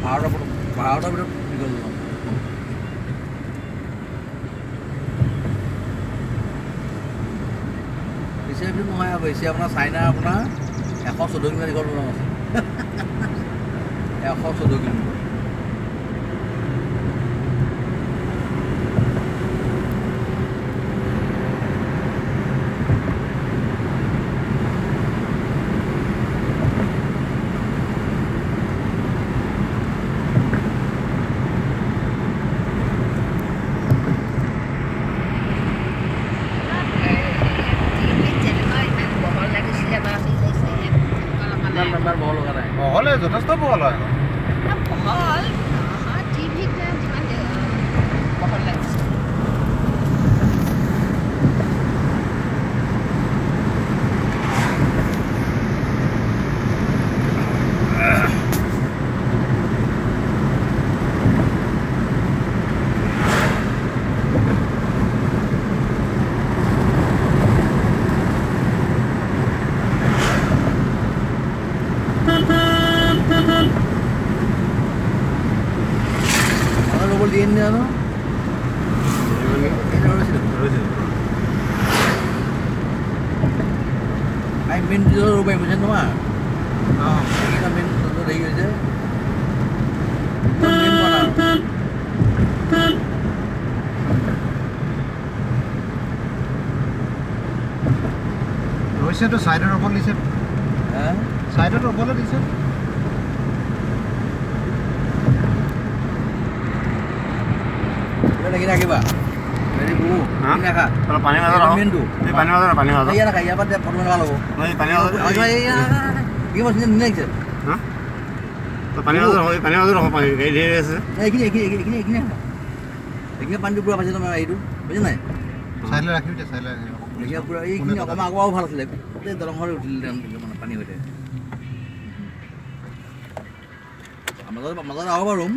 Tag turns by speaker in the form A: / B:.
A: 12টা ভিতৰত দীঘল দলং বেছি ভিতৰত নহয় আৰু বেছি আপোনাৰ চাইনা আপোনাৰ 114 কিলোমিটাৰ দীঘল দলং আছে 114 কিলোমিটাৰ ইমান বহল লগা নাই
B: বহলে যথেষ্ট বহল হয়
C: বহল টিভিত যিমান বহল লাগিছে
A: দিয়ে নি জানো মেইন ৰ'ব পাৰিব যেন তোমাৰ মেইন হেৰি হৈছে
B: ৰৈছেতো ছাইডত ৰ'ব দিছে ছাইডত ৰ'বলৈ দিছে
A: লাগি ৰাখিবা হেৰি বহু নাখা
B: পানী
A: মেইনটো
B: পানী
A: ইয়াত ৰাখা ইয়াৰ পৰা ফটো লগাব
B: পানী
A: কি বস্তু লাগিছে
B: পানী ৰ'ব পানী গাড়ী ধেৰ আছে
A: এইখিনি পানীটো পূৰা পাইছে তোমাৰ হেৰিটো বুজি নাই
B: চাইডলৈ ৰাখিবি চাইডলৈ
A: এতিয়া পূৰা এইখিনি অকণমান আগুৱাও ভাল আছিলে গোটেই দলংখন উঠিলে মানে পানী হৈ থাকে মাজত আহক বাৰু ৰুম